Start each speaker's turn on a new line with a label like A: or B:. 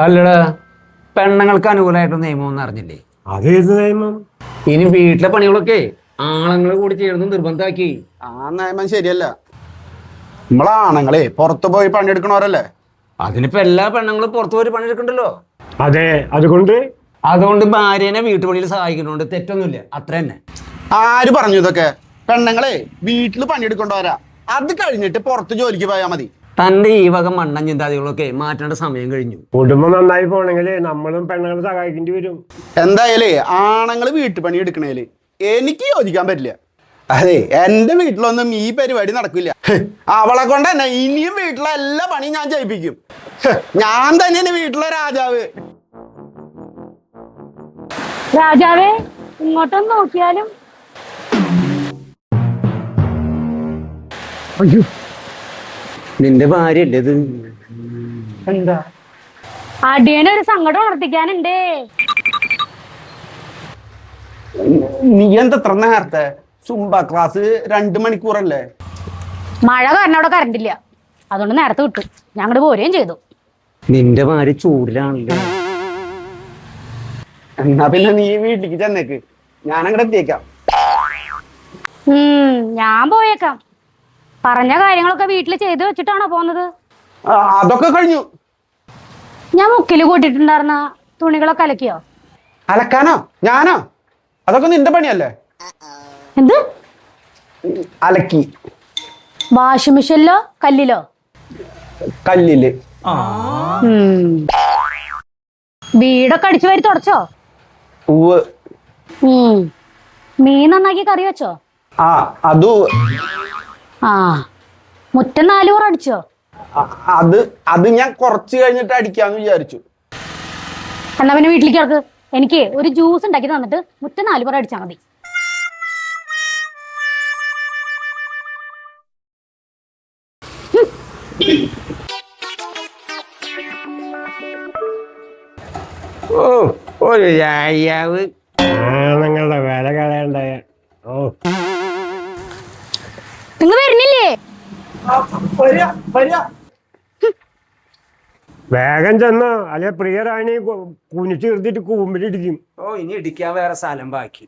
A: അല്ലടാ, പെണ്ണുങ്ങൾക്ക് അനുകൂലമായിട്ട് നിയമം അറിഞ്ഞില്ലേ?
B: അതേത് നിയമം?
A: ഇനി വീട്ടിലെ പണികളൊക്കെ ആണുങ്ങൾ കൂടി ചെയ്യണമെന്ന് നിർബന്ധമാക്കി.
C: ആ നിയമം ശരിയല്ല. നമ്മളാണുങ്ങളെ പുറത്തു പോയി പണിയെടുക്കണവരല്ലേ.
A: അതിനിപ്പോ എല്ലാ പെണ്ണുങ്ങളും പുറത്തു പോയി പണിയെടുക്കണ്ടല്ലോ.
B: അതെ, അതുകൊണ്ട്
A: ഭാര്യനെ വീട്ടുപണിയിൽ സഹായിക്കുന്നോണ്ട് തെറ്റൊന്നുമില്ല, അത്ര തന്നെ.
C: ആര് പറഞ്ഞു ഇതൊക്കെ? പെണ്ണുങ്ങളെ വീട്ടിൽ പണിയെടുക്കണ്ടവരാ. അത് കഴിഞ്ഞിട്ട് പുറത്ത് ജോലിക്ക് പോയാൽ മതി.
A: തന്റെ ഈ വക മണ്ണൻ ചിന്താതികളൊക്കെ മാറ്റേണ്ട സമയം കഴിഞ്ഞു.
B: കുടുംബം നന്നായി പോണെങ്കിൽ നമ്മളും പെണ്ണുങ്ങളെ സഹായിക്കേണ്ടി വരും.
C: എന്തായാലേ ആണുങ്ങൾ വീട്ടുപണി എടുക്കണേല് എനിക്ക് യോജിക്കാൻ പറ്റില്ല. അതെ, എന്റെ വീട്ടിലൊന്നും ഈ പരിപാടി നടക്കില്ല. അവളെ കൊണ്ട് തന്നെ ഇനിയും വീട്ടിലെ എല്ലാ പണിയും ഞാൻ ചെയ്യിപ്പിക്കും. ഞാൻ തന്നെയാണ് വീട്ടിലെ രാജാവ്.
D: രാജാവേ, ഇങ്ങോട്ടൊന്ന് നോക്കിയാലും.
A: അയ്യോ, നിന്റെ ഭാര്യ അല്ലേ ഇത്?
C: എന്താ?
D: അടിയനെ ഒരു സങ്കടം ഉണർത്തിക്കാനുണ്ടേ.
C: നീ എന്തത്ര നേരത്തെ? Zumba class 2 മണിക്കൂറല്ലേ?
D: മഴ കാരണം അവിടെ കറണ്ട് ഇല്ല, അതുകൊണ്ട് നേരത്തെ വിട്ടു. ഞങ്ങട് പോരുകയും ചെയ്തു.
A: നിന്റെ ഭാര്യ ചൂടിലാണല്ലോ.
C: എന്നാ പിന്നെ നീ വീട്ടിലേക്ക് ചെന്നേക്ക്, ഞാൻ അങ്ങോട്ട് എത്തിയേക്കാം.
D: ഞാൻ പോയേക്കാം. പറഞ്ഞ കാര്യങ്ങളൊക്കെ വീട്ടിൽ ചെയ്തു വെച്ചിട്ടാണോ പോന്നത്?
C: അതൊക്കെ കഴിഞ്ഞു.
D: ഞാൻ മുക്കില് കൂട്ടിട്ടുണ്ടായിരുന്ന തുണികളൊക്കെ അലക്കിയോ?
C: അലക്കാനോ? ഞാനോ? അതൊക്കെ നിന്റെ പണിയല്ലേ.
D: എന്ത്
C: അലക്കി?
D: വാഷിംഗ് മെഷീനിലോ കല്ലിലോ?
C: കല്ലില്.
D: വീടൊക്കെ അടിച്ചു വാരി തുടച്ചോ? മീൻ നന്നാക്കി കറി വെച്ചോ?
C: അത്
D: മുറ്റം 4 കൂറ അടിച്ചോ?
C: അത് ഞാൻ കുറച്ച് കഴിഞ്ഞിട്ട് അടിക്കാന്ന് വിചാരിച്ചു.
D: എന്നാ പിന്നെ വീട്ടിലേക്ക് ഇറക്ക്. എനിക്ക് ഒരു ജ്യൂസ് ഉണ്ടാക്കി തന്നിട്ട് മുറ്റം 4 കൂറ അടിച്ചാൽ മതി.
A: ഓ, ഒരു രാജാവ്.
B: നിങ്ങളുടെ വില കളയണ്ടായ.
D: നിങ്ങൾ വരുന്നില്ലേ?
B: വേഗം ചെന്നോ, അല്ലെ പ്രിയറാണി കുനിച്ചു നിർത്തിട്ട് കൂമ്പിലിടിക്കും.
A: ഓ, ഇനി ഇടിക്കാൻ വേറെ സ്ഥലം ബാക്കി.